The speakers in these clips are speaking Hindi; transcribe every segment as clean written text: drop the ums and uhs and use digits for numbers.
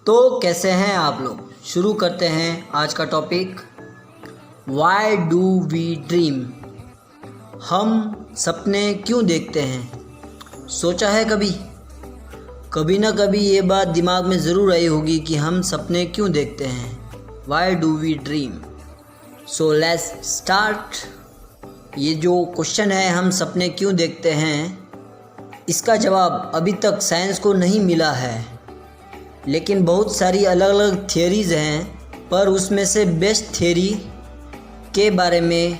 तो कैसे हैं आप लोग। शुरू करते हैं आज का topic, why do we dream. हम सपने क्यों देखते हैं। सोचा है कभी ना कभी ये बात दिमाग में ज़रूर आई होगी कि हम सपने क्यों देखते हैं। Why do we dream. So let's start. ये जो क्वेश्चन है, हम सपने क्यों देखते हैं, इसका जवाब अभी तक साइंस को नहीं मिला है। लेकिन बहुत सारी अलग अलग थियरीज़ हैं, पर उसमें से बेस्ट थियरी के बारे में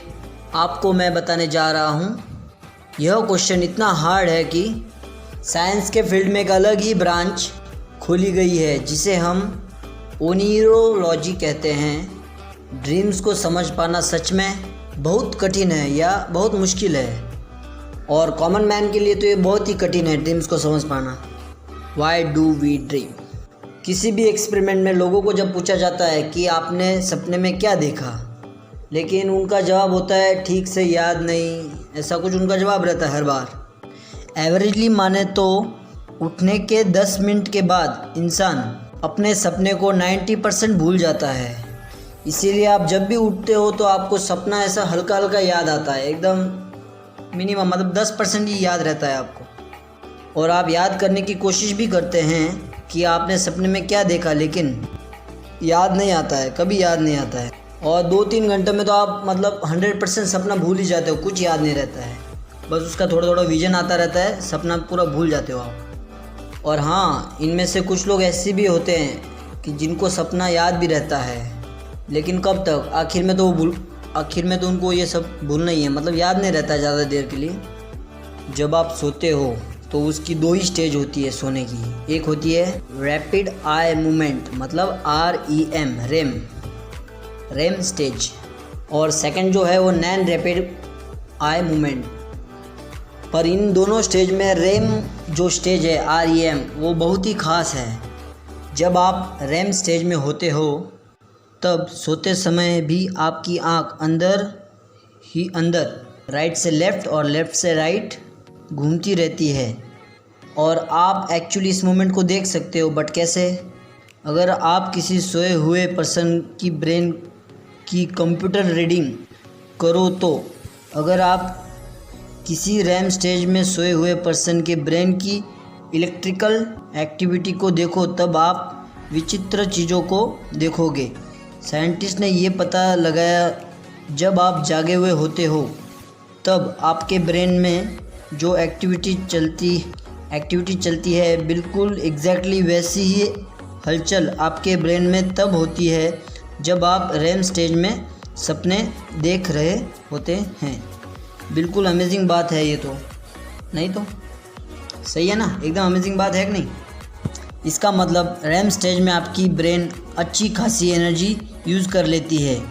आपको मैं बताने जा रहा हूँ। यह क्वेश्चन इतना हार्ड है कि साइंस के फील्ड में एक अलग ही ब्रांच खोली गई है जिसे हम ओनिरोलॉजी कहते हैं। ड्रीम्स को समझ पाना सच में बहुत कठिन है या बहुत मुश्किल है, और कॉमन मैन के लिए तो ये बहुत ही कठिन है ड्रीम्स को समझ पाना। Why do we dream. किसी भी एक्सपेरिमेंट में लोगों को जब पूछा जाता है कि आपने सपने में क्या देखा, लेकिन उनका जवाब होता है ठीक से याद नहीं, ऐसा कुछ उनका जवाब रहता है हर बार। एवरेजली माने तो उठने के 10 मिनट के बाद इंसान अपने सपने को 90% भूल जाता है। इसीलिए आप जब भी उठते हो तो आपको सपना ऐसा हल्का हल्का याद आता है, एकदम मिनिमम, मतलब 10% ही याद रहता है आपको। और आप याद करने की कोशिश भी करते हैं कि आपने सपने में क्या देखा, लेकिन याद नहीं आता है, कभी याद नहीं आता है। और 2-3 घंटे में तो आप मतलब 100% सपना भूल ही जाते हो, कुछ याद नहीं रहता है, बस उसका थोड़ा थोड़ा विजन आता रहता है, सपना पूरा भूल जाते हो आप। और हाँ, इनमें से कुछ लोग ऐसे भी होते हैं कि जिनको सपना याद भी रहता है, लेकिन कब तक, आखिर में तो उनको ये सब भूलना ही है, मतलब याद नहीं रहता है ज़्यादा देर के लिए। जब आप सोते हो तो उसकी 2 ही स्टेज होती है सोने की। एक होती है रैपिड आई मूवमेंट, मतलब REM, रेम स्टेज, और सेकंड जो है वो नॉन रैपिड आई मूवमेंट। पर इन दोनों स्टेज में रेम जो स्टेज है REM, वो बहुत ही ख़ास है। जब आप रेम स्टेज में होते हो तब सोते समय भी आपकी आँख अंदर ही अंदर, राइट से लेफ़्ट और लेफ़्ट से राइट घूमती रहती है, और आप एक्चुअली इस मोमेंट को देख सकते हो। बट कैसे? अगर आप किसी सोए हुए पर्सन की ब्रेन की कंप्यूटर रीडिंग करो तो अगर आप किसी रैम स्टेज में सोए हुए पर्सन के ब्रेन की इलेक्ट्रिकल एक्टिविटी को देखो, तब आप विचित्र चीज़ों को देखोगे। साइंटिस्ट ने ये पता लगाया, जब आप जागे हुए होते हो तब आपके ब्रेन में जो एक्टिविटी चलती है, बिल्कुल एग्जैक्टली वैसी ही हलचल आपके ब्रेन में तब होती है जब आप रेम स्टेज में सपने देख रहे होते हैं। बिल्कुल अमेजिंग बात है ये तो, नहीं तो सही है ना, एकदम अमेजिंग बात है कि नहीं। इसका मतलब रेम स्टेज में आपकी ब्रेन अच्छी खासी एनर्जी यूज़ कर लेती है,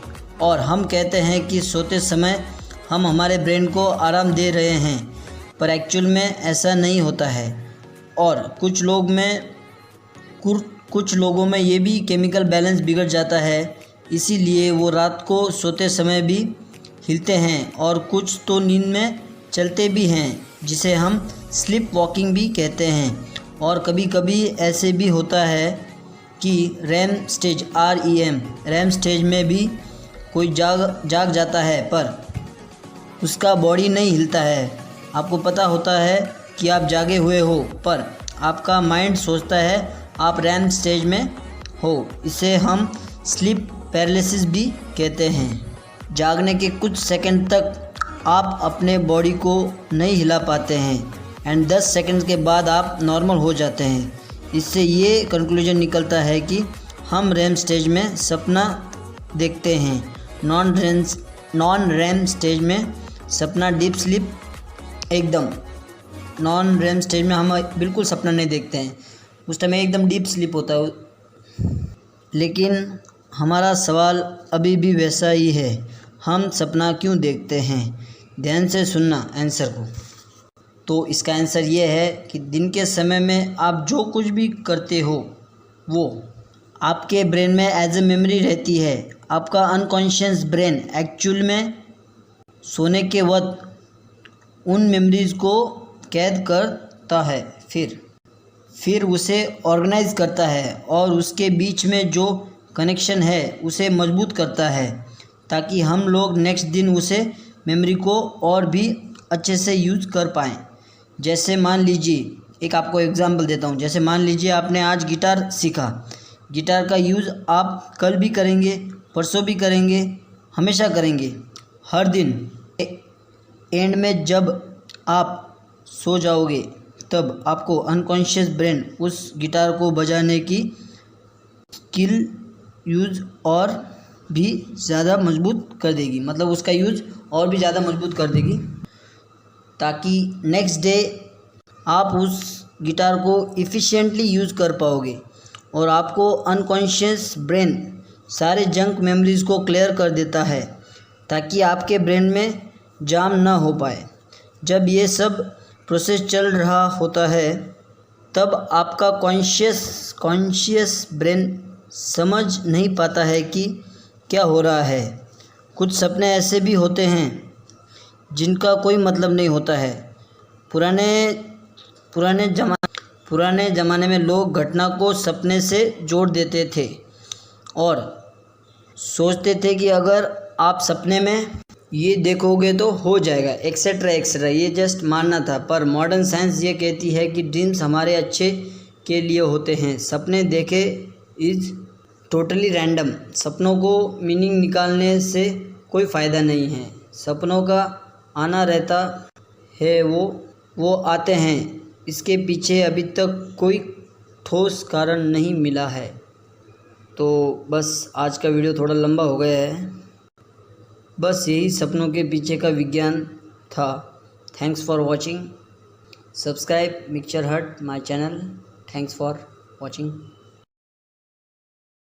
और हम कहते हैं कि सोते समय हम हमारे ब्रेन को आराम दे रहे हैं, पर एक्चुअल में ऐसा नहीं होता है। और कुछ लोगों में ये भी केमिकल बैलेंस बिगड़ जाता है, इसीलिए वो रात को सोते समय भी हिलते हैं, और कुछ तो नींद में चलते भी हैं, जिसे हम स्लीप वॉकिंग भी कहते हैं। और कभी कभी ऐसे भी होता है कि REM stage REM, REM stage में भी कोई जाग जाता है, पर उसका बॉडी नहीं हिलता है। आपको पता होता है कि आप जागे हुए हो, पर आपका माइंड सोचता है आप रैम स्टेज में हो। इसे हम स्लीप पैरालिसिस भी कहते हैं। जागने के कुछ सेकंड तक आप अपने बॉडी को नहीं हिला पाते हैं, एंड 10 सेकंड के बाद आप नॉर्मल हो जाते हैं। इससे ये कंक्लूजन निकलता है कि हम रैम स्टेज में सपना देखते हैं। नॉन रैम स्टेज में सपना डीप स्लीप, एकदम नॉन रैम स्टेज में हम बिल्कुल सपना नहीं देखते हैं, उस टाइम एकदम डीप स्लीप होता है। लेकिन हमारा सवाल अभी भी वैसा ही है, हम सपना क्यों देखते हैं। ध्यान से सुनना आंसर को। तो इसका आंसर ये है कि दिन के समय में आप जो कुछ भी करते हो वो आपके ब्रेन में एज ए मेमोरी रहती है। आपका अनकॉन्शियस ब्रेन एक्चुअल में सोने के वक्त उन मेमोरीज़ को कैद करता है। फिर उसे ऑर्गेनाइज करता है और उसके बीच में जो कनेक्शन है उसे मजबूत करता है, ताकि हम लोग नेक्स्ट दिन उसे मेमोरी को और भी अच्छे से यूज़ कर पाएँ। जैसे मान लीजिए, एक आपको एग्जांपल देता हूँ। जैसे मान लीजिए आपने आज गिटार सीखा। गिटार का यूज़ आप कल भी करेंगे, परसों भी करेंगे, हमेशा करेंगे, हर दिन। एंड में जब आप सो जाओगे तब आपको अनकॉन्शियस ब्रेन उस गिटार को बजाने की स्किल यूज़ और भी ज़्यादा मजबूत कर देगी, मतलब उसका यूज़ और भी ज़्यादा मजबूत कर देगी, ताकि नेक्स्ट डे आप उस गिटार को इफ़िशिएंटली यूज़ कर पाओगे। और आपको अनकॉन्शियस ब्रेन सारे जंक मेमोरीज़ को क्लियर कर देता है, ताकि आपके ब्रेन में जाम ना हो पाए। जब ये सब प्रोसेस चल रहा होता है तब आपका कॉन्शियस ब्रेन समझ नहीं पाता है कि क्या हो रहा है। कुछ सपने ऐसे भी होते हैं जिनका कोई मतलब नहीं होता है। पुराने ज़माने में लोग घटना को सपने से जोड़ देते थे और सोचते थे कि अगर आप सपने में ये देखोगे तो हो जाएगा, एक्सेट्रा एक्सेट्रा। ये जस्ट मानना था। पर मॉडर्न साइंस ये कहती है कि ड्रीम्स हमारे अच्छे के लिए होते हैं। सपने देखे इज़ टोटली रैंडम। सपनों को मीनिंग निकालने से कोई फ़ायदा नहीं है। सपनों का आना रहता है, वो आते हैं। इसके पीछे अभी तक कोई ठोस कारण नहीं मिला है। तो बस आज का वीडियो थोड़ा लंबा हो गया है। बस यही सपनों के पीछे का विज्ञान था। Thanks for watching. सब्सक्राइब मिक्सचर हट my channel. Thanks for watching.